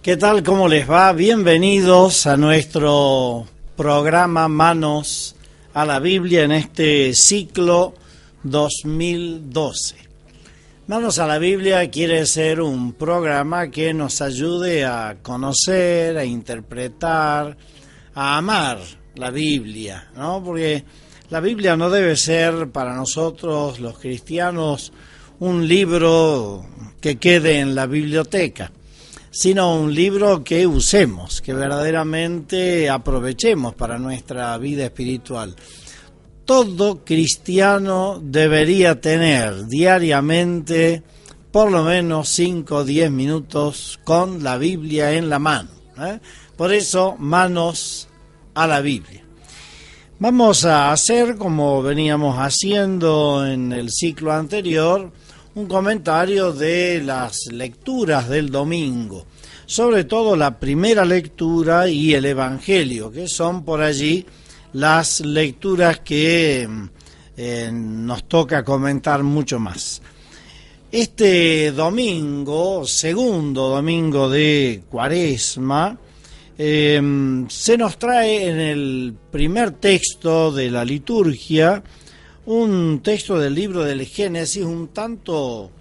¿Qué tal? ¿Cómo les va? Bienvenidos a nuestro programa Manos a la Biblia en este ciclo 2012. Manos a la Biblia quiere ser un programa que nos ayude a conocer, a interpretar, a amar la Biblia, ¿no? Porque la Biblia no debe ser para nosotros los cristianos un libro que quede en la biblioteca, sino un libro que usemos, que verdaderamente aprovechemos para nuestra vida espiritual. Todo cristiano debería tener diariamente por lo menos 5 o 10 minutos con la Biblia en la mano, ¿eh? Por eso, manos a la Biblia. Vamos a hacer, como veníamos haciendo en el ciclo anterior, un comentario de las lecturas del domingo, sobre todo la primera lectura y el Evangelio, que son por allí las lecturas que nos toca comentar mucho más. Este domingo, segundo domingo de Cuaresma, se nos trae en el primer texto de la liturgia un texto del libro del Génesis un tanto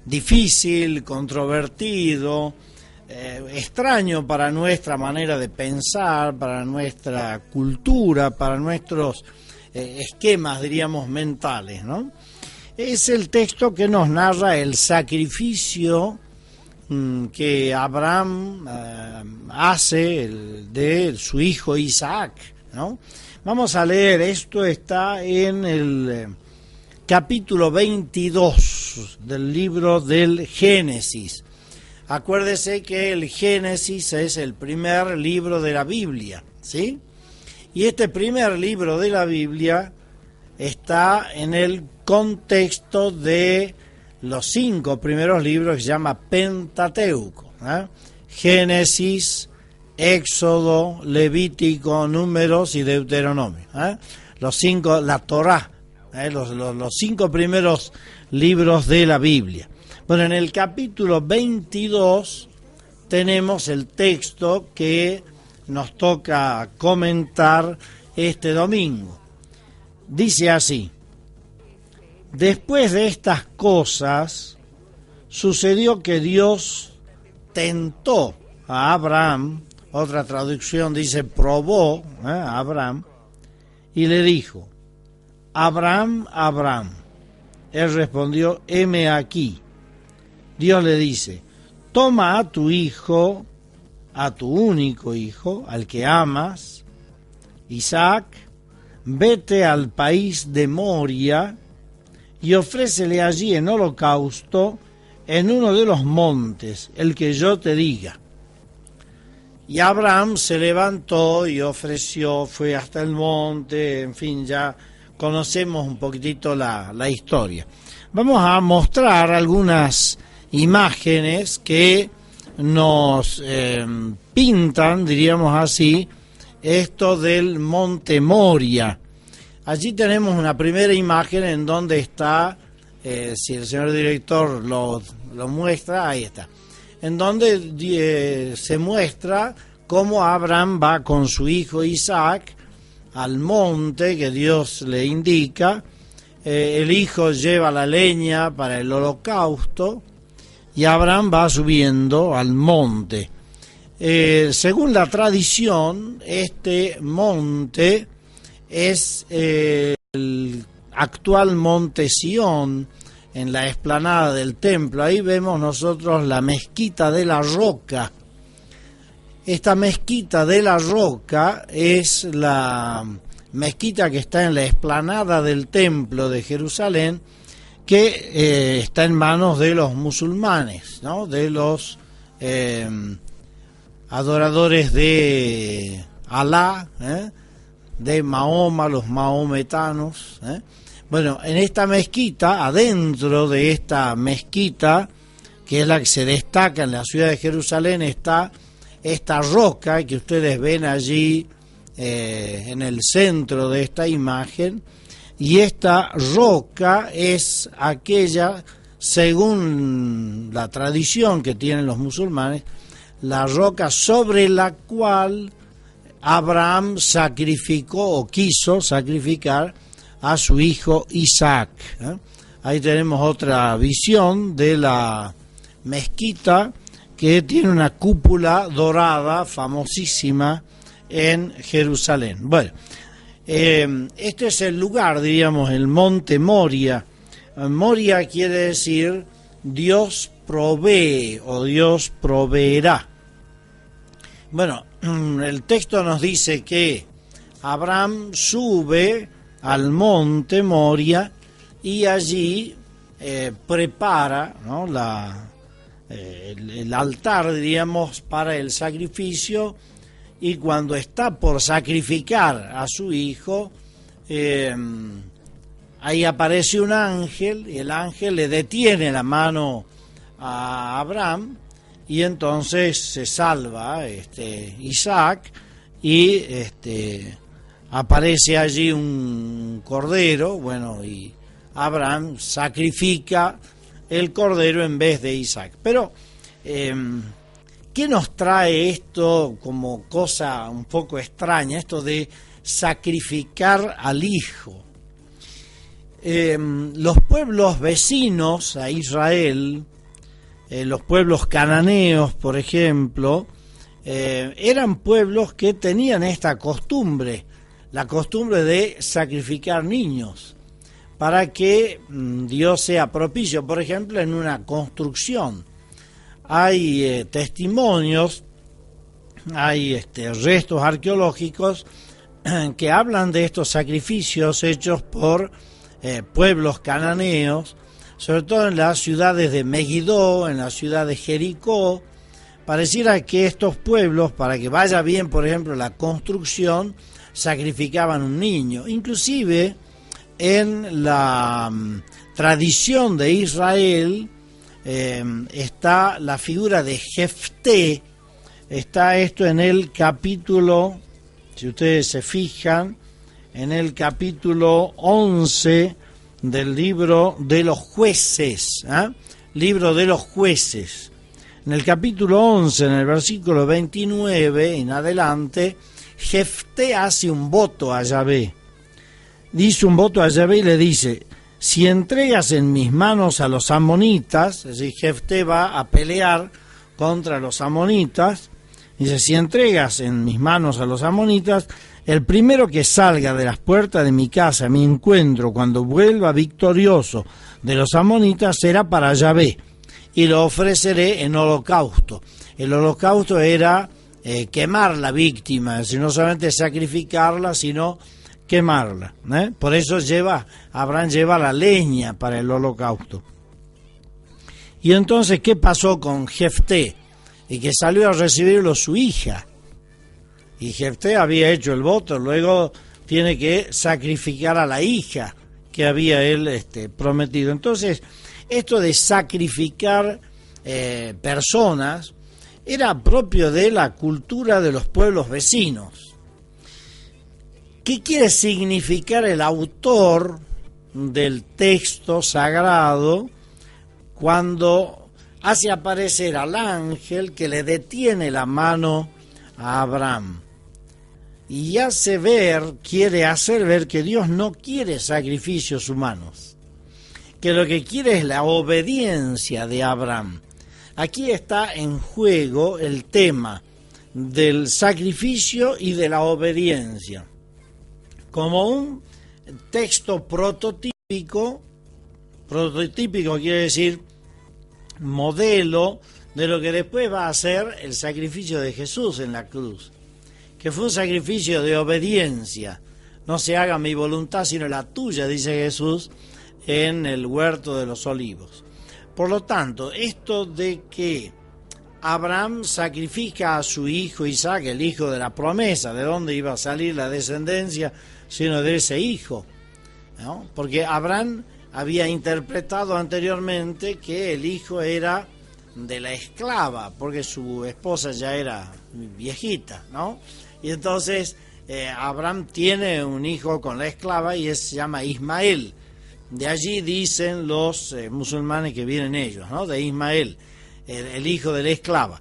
difícil, controvertido, extraño para nuestra manera de pensar, para nuestra cultura, para nuestros esquemas, diríamos, mentales, ¿no? Es el texto que nos narra el sacrificio que Abraham hace de su hijo Isaac, ¿no? Vamos a leer, esto está en el capítulo 22 del libro del Génesis. Acuérdese que el Génesis es el primer libro de la Biblia, ¿sí? Y este primer libro de la Biblia está en el contexto de los 5 primeros libros que se llama Pentateuco, ¿eh? Génesis, Éxodo, Levítico, Números y Deuteronomio, ¿eh? Los 5, la Torá, los 5 primeros libros de la Biblia. Bueno, en el capítulo 22 tenemos el texto que nos toca comentar este domingo. Dice así: después de estas cosas, sucedió que Dios tentó a Abraham, otra traducción dice probó a Abraham, y le dijo: Abraham, Abraham. Él respondió: heme aquí. Dios le dice: toma a tu hijo, a tu único hijo, al que amas, Isaac, vete al país de Moria y ofrécele allí en holocausto en uno de los montes, el que yo te diga. Y Abraham se levantó y ofreció, fue hasta el monte, en fin, ya conocemos un poquitito la historia. Vamos a mostrar algunas imágenes que nos pintan, diríamos así, esto del monte Moria. Allí tenemos una primera imagen en donde está, si el señor director lo muestra, ahí está, en donde se muestra cómo Abraham va con su hijo Isaac al monte que Dios le indica. El hijo lleva la leña para el holocausto y Abraham va subiendo al monte. Según la tradición, este monte es el actual monte Sión, en la explanada del templo. Ahí vemos nosotros la mezquita de la Roca. Esta mezquita de la Roca es la mezquita que está en la explanada del templo de Jerusalén, que está en manos de los musulmanes, ¿no? De los adoradores de Alá, de Mahoma, los mahometanos. Bueno, en esta mezquita, adentro de esta mezquita, que es la que se destaca en la ciudad de Jerusalén, está esta roca que ustedes ven allí en el centro de esta imagen, y esta roca es aquella según la tradición que tienen los musulmanes, la roca sobre la cual Abraham sacrificó o quiso sacrificar a su hijo Isaac. Ahí tenemos otra visión de la mezquita que tiene una cúpula dorada famosísima en Jerusalén. Bueno, este es el lugar, diríamos, el monte Moria. Moria quiere decir Dios provee o Dios proveerá. Bueno, el texto nos dice que Abraham sube al monte Moria y allí prepara, ¿no?, el altar, diríamos, para el sacrificio, y cuando está por sacrificar a su hijo, ahí aparece un ángel, y el ángel le detiene la mano a Abraham, y entonces se salva Isaac, y aparece allí un cordero, bueno, y Abraham sacrifica el cordero en vez de Isaac. Pero, ¿qué nos trae esto como cosa un poco extraña, esto de sacrificar al hijo? Los pueblos vecinos a Israel, los pueblos cananeos, por ejemplo, eran pueblos que tenían esta costumbre, la costumbre de sacrificar niños para que Dios sea propicio. Por ejemplo, en una construcción hay testimonios, hay restos arqueológicos que hablan de estos sacrificios hechos por pueblos cananeos, sobre todo en las ciudades de Megiddo, en la ciudad de Jericó. Pareciera que estos pueblos, para que vaya bien, por ejemplo, la construcción, sacrificaban un niño. Inclusive en la tradición de Israel está la figura de Jefté. Está esto en el capítulo, si ustedes se fijan, en el capítulo 11 del libro de los jueces, libro de los jueces. En el capítulo 11, en el versículo 29 en adelante, Jefté hace un voto a Yahvé. Dice un voto a Yahvé y le dice: si entregas en mis manos a los amonitas, es decir, Jefté va a pelear contra los amonitas, dice: si entregas en mis manos a los amonitas, el primero que salga de las puertas de mi casa a mi encuentro cuando vuelva victorioso de los amonitas será para Yahvé, y lo ofreceré en holocausto. El holocausto era quemar la víctima, es decir, no solamente sacrificarla, sino quemarla. Por eso Abraham lleva la leña para el holocausto. Y entonces, ¿qué pasó con Jefté? Y que salió a recibirlo su hija. Y Jefté había hecho el voto, luego tiene que sacrificar a la hija que había él prometido. Entonces, esto de sacrificar personas era propio de la cultura de los pueblos vecinos. ¿Qué quiere significar el autor del texto sagrado cuando hace aparecer al ángel que le detiene la mano a Abraham? Y quiere hacer ver que Dios no quiere sacrificios humanos, que lo que quiere es la obediencia de Abraham. Aquí está en juego el tema del sacrificio y de la obediencia, como un texto prototípico quiere decir modelo de lo que después va a ser el sacrificio de Jesús en la cruz, que fue un sacrificio de obediencia. No se haga mi voluntad sino la tuya, dice Jesús en el huerto de los olivos. Por lo tanto, esto de que Abraham sacrifica a su hijo Isaac, el hijo de la promesa, ¿de dónde iba a salir la descendencia sino de ese hijo? ¿No? Porque Abraham había interpretado anteriormente que el hijo era de la esclava, porque su esposa ya era viejita, ¿no? Y entonces Abraham tiene un hijo con la esclava y se llama Ismael. de allí dicen los musulmanes que vienen ellos, ¿no? De Ismael, el hijo de la esclava.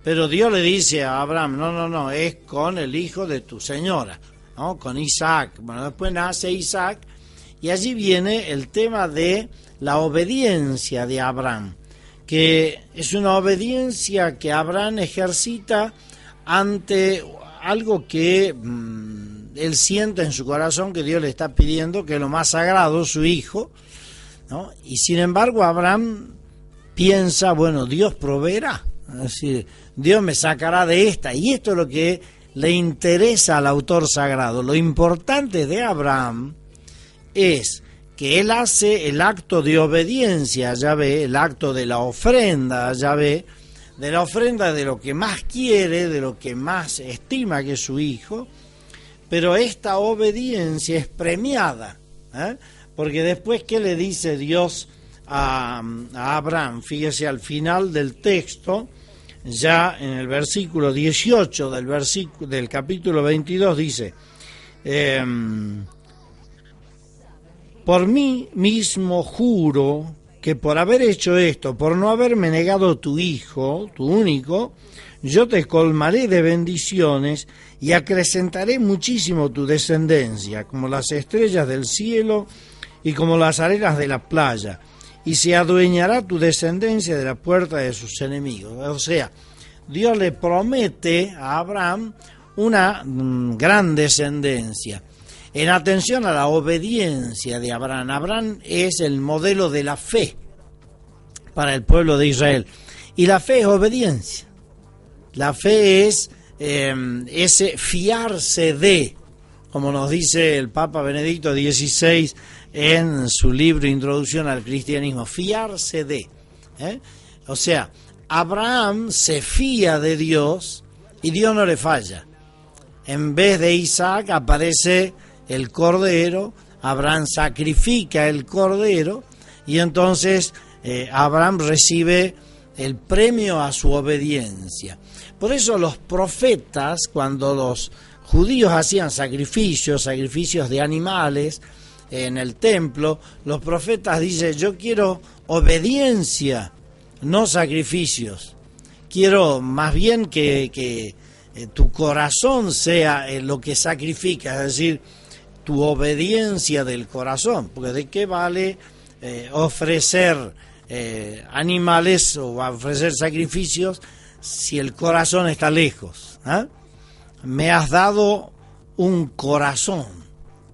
Pero Dios le dice a Abraham, no, es con el hijo de tu señora, ¿no? Con Isaac. Bueno, después nace Isaac, y allí viene el tema de la obediencia de Abraham, que es una obediencia que Abraham ejercita ante algo que él siente en su corazón que Dios le está pidiendo, que es lo más sagrado, su hijo, ¿no? Y sin embargo Abraham piensa, bueno, Dios proveerá, es decir, Dios me sacará de esta, y esto es lo que le interesa al autor sagrado. Lo importante de Abraham es que él hace el acto de obediencia a Yahvé, el acto de la ofrenda a Yahvé, de la ofrenda de lo que más quiere, de lo que más estima que es su hijo, pero esta obediencia es premiada, porque después, ¿qué le dice Dios a Abraham? Fíjese al final del texto, ya en el versículo 18 del capítulo 22 dice, por mí mismo juro que por haber hecho esto, por no haberme negado tu hijo, tu único, yo te colmaré de bendiciones y acrecentaré muchísimo tu descendencia, como las estrellas del cielo y como las arenas de la playa, y se adueñará tu descendencia de la puerta de sus enemigos. O sea, Dios le promete a Abraham una gran descendencia. En atención a la obediencia de Abraham, Abraham es el modelo de la fe para el pueblo de Israel. Y la fe es obediencia. La fe es ese fiarse de, como nos dice el Papa Benedicto XVI en su libro Introducción al Cristianismo, fiarse de. O sea, Abraham se fía de Dios y Dios no le falla. En vez de Isaac aparece el cordero, Abraham sacrifica el cordero y entonces Abraham recibe el premio a su obediencia. Por eso los profetas, cuando los judíos hacían sacrificios de animales en el templo, los profetas dicen, yo quiero obediencia, no sacrificios. Quiero más bien que tu corazón sea lo que sacrifica, es decir, tu obediencia del corazón, porque ¿de qué vale ofrecer animales o ofrecer sacrificios si el corazón está lejos? Me has dado un corazón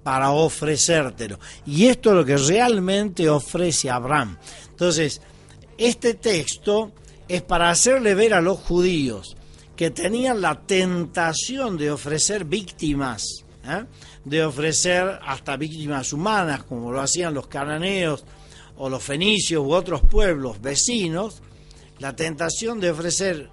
para ofrecértelo, y esto es lo que realmente ofrece Abraham. Entonces, este texto es para hacerle ver a los judíos que tenían la tentación de ofrecer víctimas, de ofrecer hasta víctimas humanas, como lo hacían los cananeos o los fenicios u otros pueblos vecinos, la tentación de ofrecer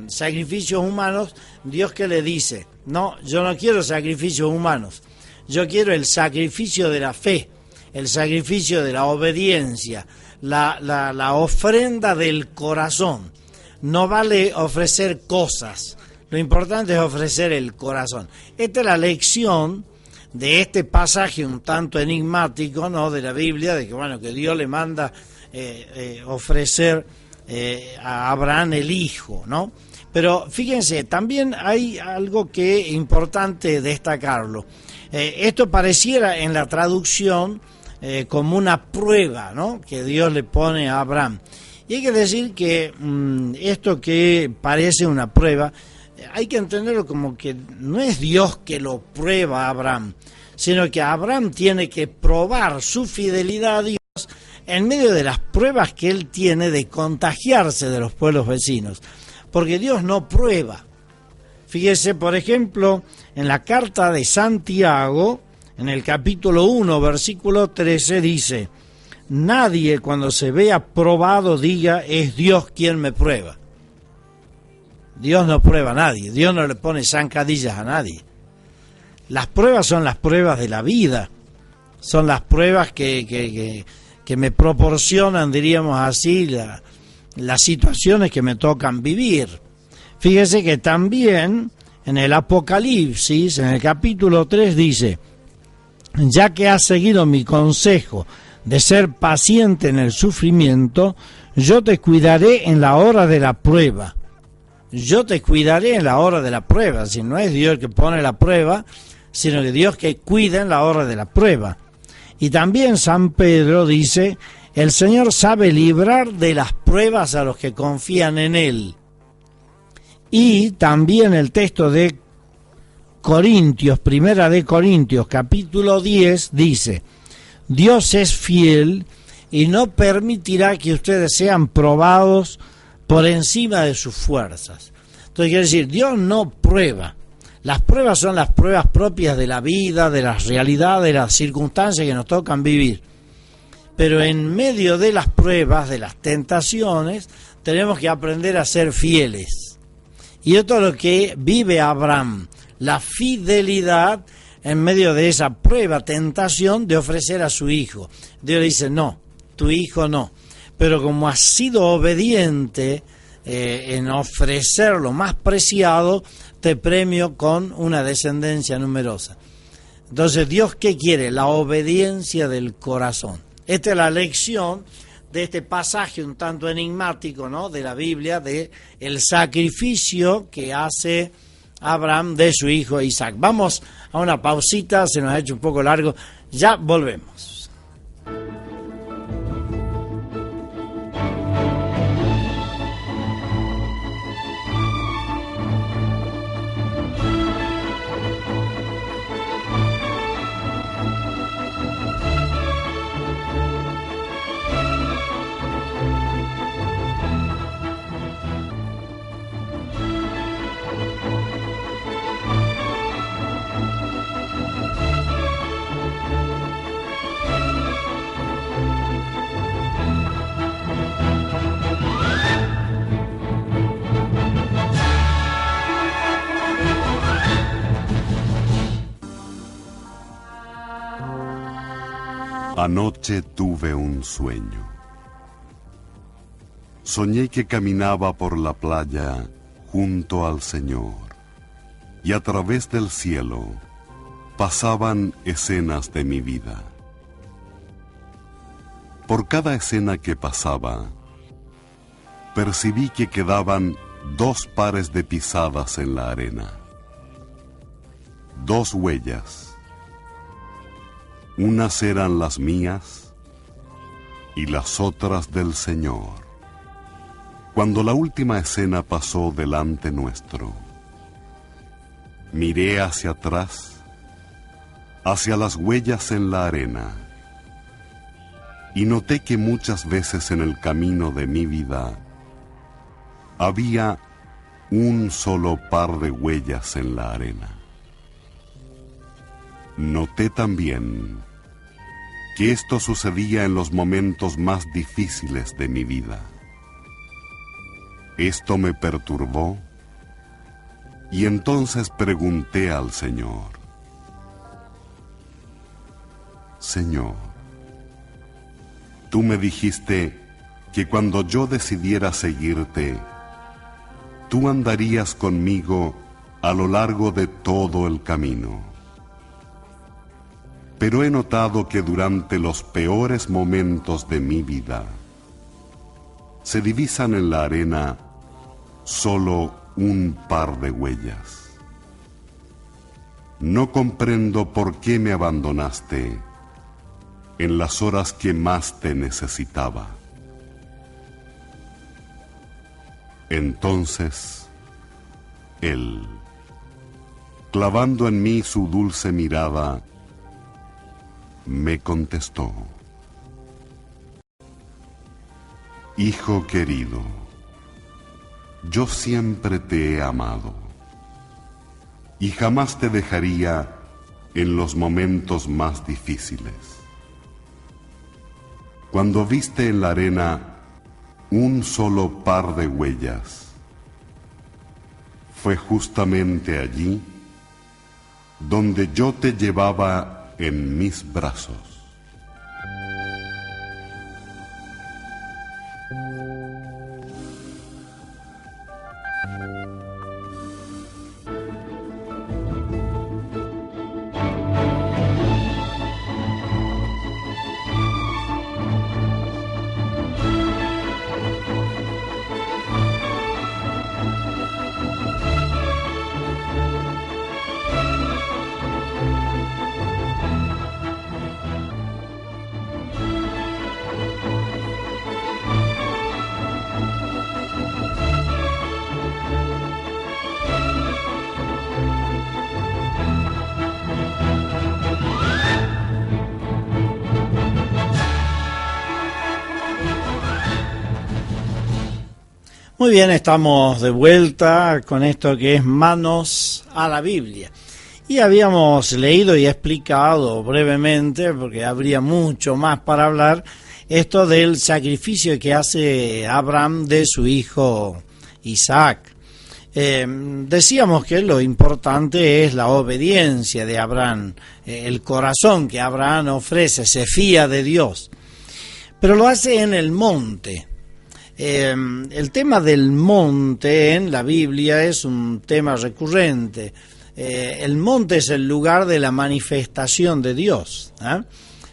sacrificios humanos. Dios, ¿qué le dice? No, yo no quiero sacrificios humanos, yo quiero el sacrificio de la fe, el sacrificio de la obediencia, la ofrenda del corazón. No vale ofrecer cosas, lo importante es ofrecer el corazón. Esta es la lección de este pasaje un tanto enigmático, ¿no?, de la Biblia, de que bueno, que Dios le manda ofrecer a Abraham el hijo, ¿no? Pero fíjense, también hay algo que es importante destacarlo. Esto pareciera en la traducción como una prueba, ¿no?, que Dios le pone a Abraham. Y hay que decir que esto que parece una prueba, hay que entenderlo como que no es Dios que lo prueba a Abraham, sino que Abraham tiene que probar su fidelidad a Dios en medio de las pruebas que él tiene de contagiarse de los pueblos vecinos, porque Dios no prueba. Fíjese, por ejemplo, en la carta de Santiago, en el capítulo 1, versículo 13, dice: nadie cuando se vea probado diga, es Dios quien me prueba. Dios no prueba a nadie, Dios no le pone zancadillas a nadie. Las pruebas son las pruebas de la vida, son las pruebas que me proporcionan, diríamos así, las situaciones que me tocan vivir. Fíjese que también en el Apocalipsis, en el capítulo 3 dice: ya que has seguido mi consejo de ser paciente en el sufrimiento, yo te cuidaré en la hora de la prueba. Yo te cuidaré en la hora de la prueba. Si no es Dios el que pone la prueba, sino que Dios que cuida en la hora de la prueba. Y también San Pedro dice, el Señor sabe librar de las pruebas a los que confían en Él. Y también el texto de Corintios, Primera de Corintios, capítulo 10, dice, Dios es fiel y no permitirá que ustedes sean probados por encima de sus fuerzas. Entonces quiere decir, Dios no prueba. Las pruebas son las pruebas propias de la vida, de las realidades, de las circunstancias que nos tocan vivir. Pero en medio de las pruebas, de las tentaciones, tenemos que aprender a ser fieles. Y esto es lo que vive Abraham, la fidelidad en medio de esa prueba, tentación de ofrecer a su hijo. Dios le dice, no, tu hijo no. Pero como has sido obediente en ofrecer lo más preciado, te premio con una descendencia numerosa. Entonces, ¿Dios qué quiere? La obediencia del corazón. Esta es la lección de este pasaje un tanto enigmático, ¿no?, de la Biblia, de el sacrificio que hace Abraham de su hijo Isaac. Vamos a una pausita, se nos ha hecho un poco largo, ya volvemos. Anoche tuve un sueño. Soñé que caminaba por la playa junto al Señor, y a través del cielo pasaban escenas de mi vida. Por cada escena que pasaba, percibí que quedaban 2 pares de pisadas en la arena, 2 huellas. Unas eran las mías y las otras del Señor. Cuando la última escena pasó delante nuestro, miré hacia atrás, hacia las huellas en la arena, y noté que muchas veces en el camino de mi vida había un solo par de huellas en la arena. Noté también que esto sucedía en los momentos más difíciles de mi vida. Esto me perturbó y entonces pregunté al Señor: Señor, tú me dijiste que cuando yo decidiera seguirte, tú andarías conmigo a lo largo de todo el camino. Pero he notado que durante los peores momentos de mi vida, se divisan en la arena solo un par de huellas. No comprendo por qué me abandonaste en las horas que más te necesitaba. Entonces, Él, clavando en mí su dulce mirada, me contestó: Hijo querido, yo siempre te he amado y jamás te dejaría en los momentos más difíciles. Cuando viste en la arena un solo par de huellas, fue justamente allí donde yo te llevaba en mis brazos. Muy bien, estamos de vuelta con esto que es Manos a la Biblia. Y habíamos leído y explicado brevemente, porque habría mucho más para hablar, esto del sacrificio que hace Abraham de su hijo Isaac. Decíamos que lo importante es la obediencia de Abraham, el corazón que Abraham ofrece, se fía de Dios, pero lo hace en el monte. El tema del monte en la Biblia es un tema recurrente. El monte es el lugar de la manifestación de Dios.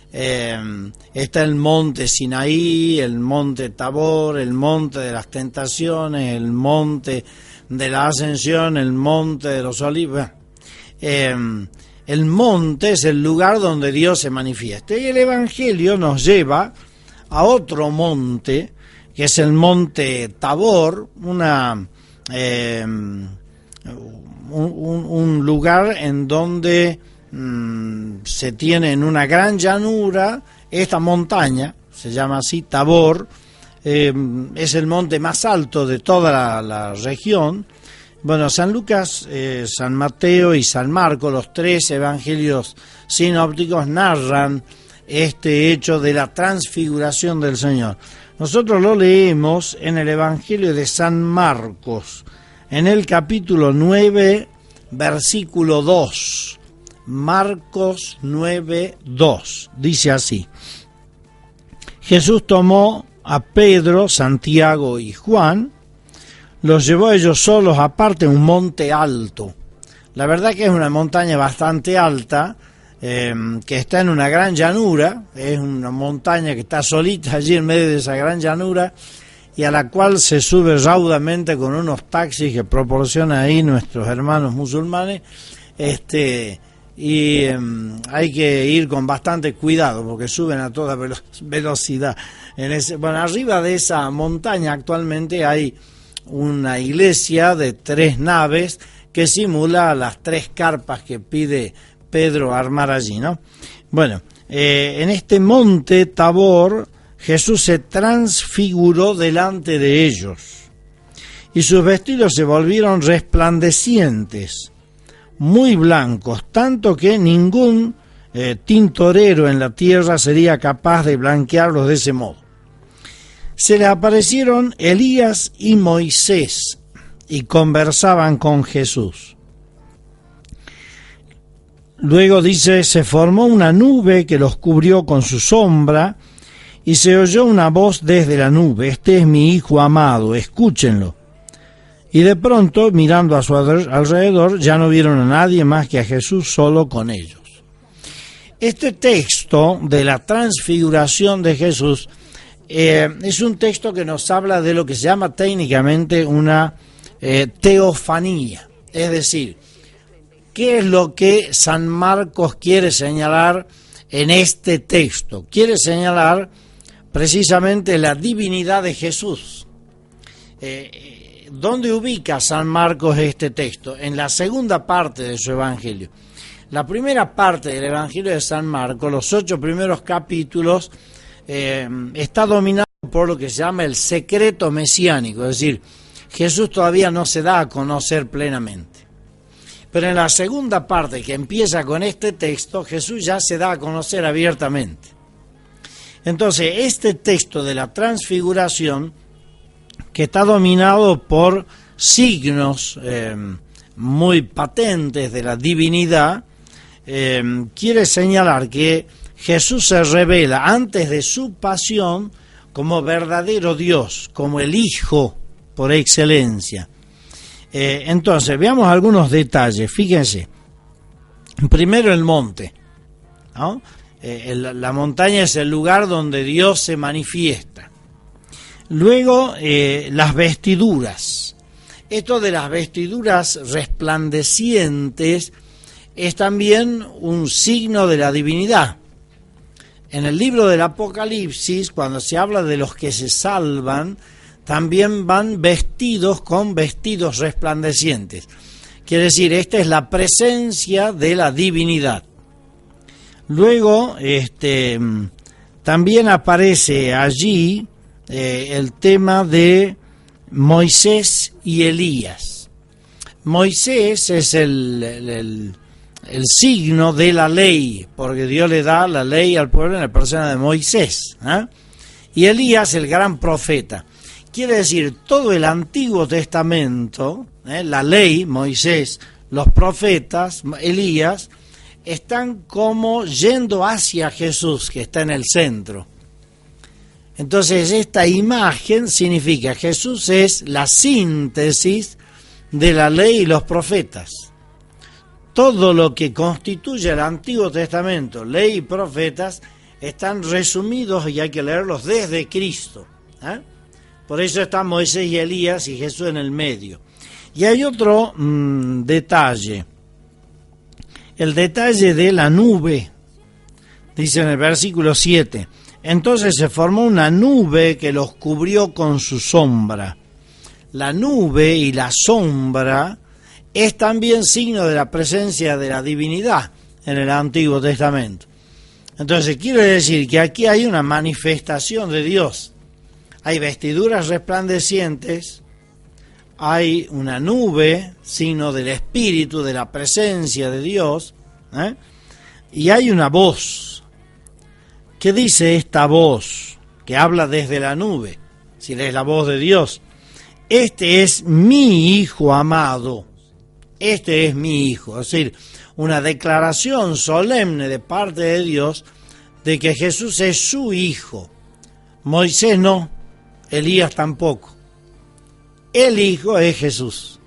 Está el monte Sinaí, el monte Tabor, el monte de las tentaciones, el monte de la ascensión, el monte de los olivos. El monte es el lugar donde Dios se manifiesta. Y el Evangelio nos lleva a otro monte, que es el monte Tabor, un lugar en donde se tiene en una gran llanura esta montaña, se llama así Tabor, es el monte más alto de toda la región. Bueno, San Lucas, San Mateo y San Marcos, los tres evangelios sinópticos, narran este hecho de la transfiguración del Señor. Nosotros lo leemos en el Evangelio de San Marcos, en el capítulo 9, versículo 2. Marcos 9, 2. Dice así: Jesús tomó a Pedro, Santiago y Juan, los llevó a ellos solos aparte a un monte alto. La verdad que es una montaña bastante alta, que está en una gran llanura, es una montaña que está solita allí en medio de esa gran llanura y a la cual se sube raudamente con unos taxis que proporcionan ahí nuestros hermanos musulmanes, y hay que ir con bastante cuidado porque suben a toda velocidad. Arriba de esa montaña actualmente hay una iglesia de 3 naves que simula las 3 carpas que pide Pedro armar allí, ¿no? Bueno, en este monte Tabor Jesús se transfiguró delante de ellos y sus vestidos se volvieron resplandecientes, muy blancos, tanto que ningún tintorero en la tierra sería capaz de blanquearlos de ese modo. Se le aparecieron Elías y Moisés y conversaban con Jesús. Luego dice, se formó una nube que los cubrió con su sombra y se oyó una voz desde la nube: este es mi Hijo amado, escúchenlo. Y de pronto, mirando a su alrededor, ya no vieron a nadie más que a Jesús solo con ellos. Este texto de la transfiguración de Jesús es un texto que nos habla de lo que se llama técnicamente una teofanía, es decir, ¿qué es lo que San Marcos quiere señalar en este texto? Quiere señalar precisamente la divinidad de Jesús. ¿Dónde ubica San Marcos este texto? En la segunda parte de su Evangelio. La primera parte del Evangelio de San Marcos, los 8 primeros capítulos, está dominado por lo que se llama el secreto mesiánico, es decir, Jesús todavía no se da a conocer plenamente. Pero en la segunda parte, que empieza con este texto, Jesús ya se da a conocer abiertamente. Entonces, este texto de la transfiguración, que está dominado por signos muy patentes de la divinidad, quiere señalar que Jesús se revela antes de su pasión como verdadero Dios, como el Hijo por excelencia. Entonces, veamos algunos detalles. Fíjense, primero el monte, ¿no? La montaña es el lugar donde Dios se manifiesta. Luego, las vestiduras. Esto de las vestiduras resplandecientes es también un signo de la divinidad. En el libro del Apocalipsis, cuando se habla de los que se salvan, también van vestidos con vestidos resplandecientes. Quiere decir, esta es la presencia de la divinidad. Luego, también aparece allí el tema de Moisés y Elías. Moisés es el signo de la ley, porque Dios le da la ley al pueblo en la persona de Moisés, ¿eh? Y Elías, el gran profeta. Quiere decir, todo el Antiguo Testamento, la ley, Moisés, los profetas, Elías, están como yendo hacia Jesús, que está en el centro. Entonces, esta imagen significa que Jesús es la síntesis de la ley y los profetas. Todo lo que constituye el Antiguo Testamento, ley y profetas, están resumidos y hay que leerlos desde Cristo, ¿eh? Por eso están Moisés y Elías y Jesús en el medio. Y hay otro detalle, el detalle de la nube. Dice en el versículo 7, entonces se formó una nube que los cubrió con su sombra. La nube y la sombra es también signo de la presencia de la divinidad en el Antiguo Testamento. Entonces quiere decir que aquí hay una manifestación de Dios. Hay vestiduras resplandecientes, hay una nube, signo del Espíritu, de la presencia de Dios, ¿eh? Y hay una voz. ¿Qué dice esta voz que habla desde la nube? Si es la voz de Dios. Este es mi Hijo amado. Este es mi Hijo. Es decir, una declaración solemne de parte de Dios de que Jesús es su Hijo. Moisés no, Elías tampoco. El Hijo es Jesús.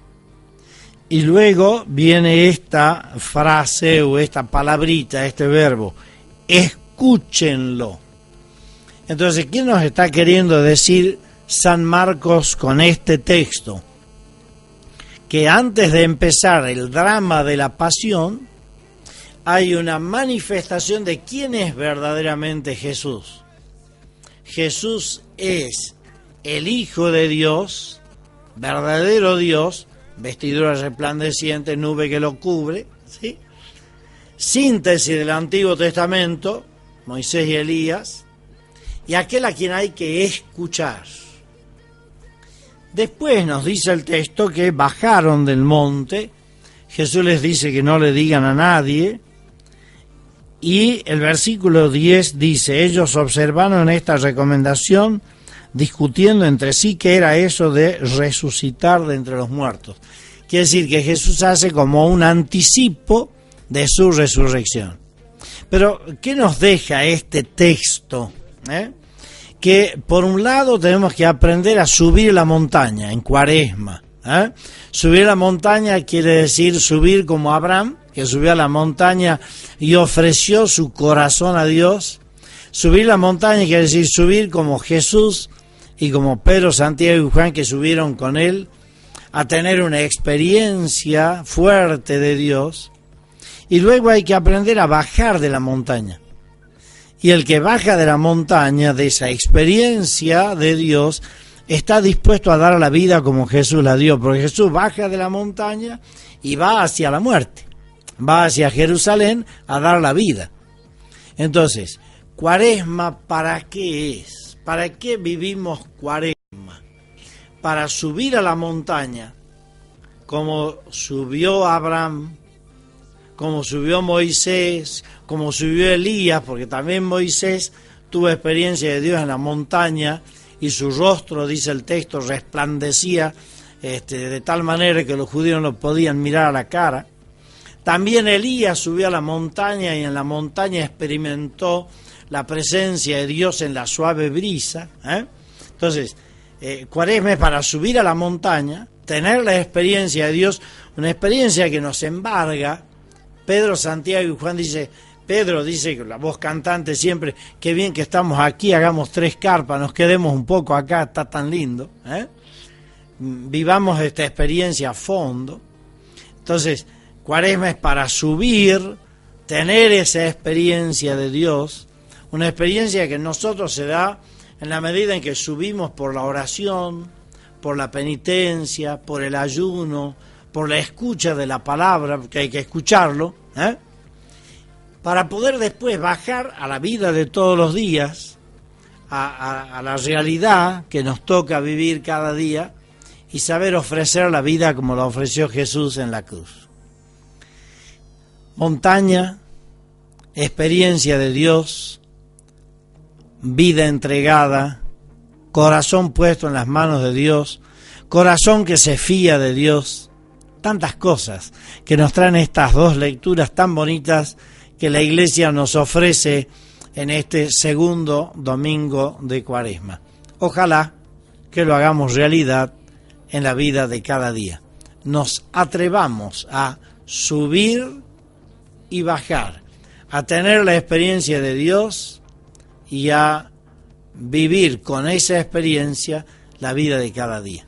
Y luego viene esta frase o esta palabrita, este verbo, escúchenlo. Entonces, ¿qué nos está queriendo decir San Marcos con este texto? Que antes de empezar el drama de la pasión, hay una manifestación de quién es verdaderamente Jesús. Jesús es el Hijo de Dios, verdadero Dios, vestidura resplandeciente, nube que lo cubre, ¿sí? Síntesis del Antiguo Testamento, Moisés y Elías, y aquel a quien hay que escuchar. Después nos dice el texto que bajaron del monte, Jesús les dice que no le digan a nadie, y el versículo 10 dice, ellos observaron esta recomendación discutiendo entre sí qué era eso de resucitar de entre los muertos. Quiere decir que Jesús hace como un anticipo de su resurrección. Pero, ¿qué nos deja este texto? Que por un lado tenemos que aprender a subir la montaña en Cuaresma. Subir la montaña quiere decir subir como Abraham, que subió a la montaña y ofreció su corazón a Dios. Subir la montaña quiere decir subir como Jesús y como Pedro, Santiago y Juan, que subieron con él a tener una experiencia fuerte de Dios. Y luego hay que aprender a bajar de la montaña. Y el que baja de la montaña, de esa experiencia de Dios, está dispuesto a dar la vida como Jesús la dio, porque Jesús baja de la montaña y va hacia la muerte, va hacia Jerusalén a dar la vida. Entonces, Cuaresma, ¿para qué es? ¿Para qué vivimos Cuaresma? Para subir a la montaña, como subió Abraham, como subió Moisés, como subió Elías, porque también Moisés tuvo experiencia de Dios en la montaña, y su rostro, dice el texto, resplandecía de tal manera que los judíos no podían mirar a la cara. También Elías subió a la montaña y en la montaña experimentó la presencia de Dios en la suave brisa. Entonces, Cuaresma es para subir a la montaña, tener la experiencia de Dios, una experiencia que nos embarga. Pedro, Santiago y Juan Pedro dice con la voz cantante siempre, qué bien que estamos aquí, hagamos 3 carpas, nos quedemos un poco acá, está tan lindo. Vivamos esta experiencia a fondo. Entonces, Cuaresma es para subir, tener esa experiencia de Dios, una experiencia que en nosotros se da en la medida en que subimos por la oración, por la penitencia, por el ayuno, por la escucha de la palabra, porque hay que escucharlo, para poder después bajar a la vida de todos los días, a la realidad que nos toca vivir cada día, y saber ofrecer la vida como la ofreció Jesús en la cruz. Montaña, experiencia de Dios, vida entregada, corazón puesto en las manos de Dios, corazón que se fía de Dios, tantas cosas que nos traen estas dos lecturas tan bonitas que la Iglesia nos ofrece en este segundo domingo de Cuaresma. Ojalá que lo hagamos realidad en la vida de cada día. Nos atrevamos a subir y bajar, a tener la experiencia de Dios y a vivir con esa experiencia la vida de cada día.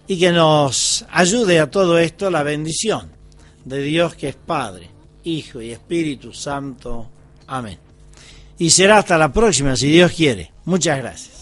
Y que nos ayude a todo esto la bendición de Dios, que es Padre, Hijo y Espíritu Santo. Amén. Y será hasta la próxima, si Dios quiere. Muchas gracias.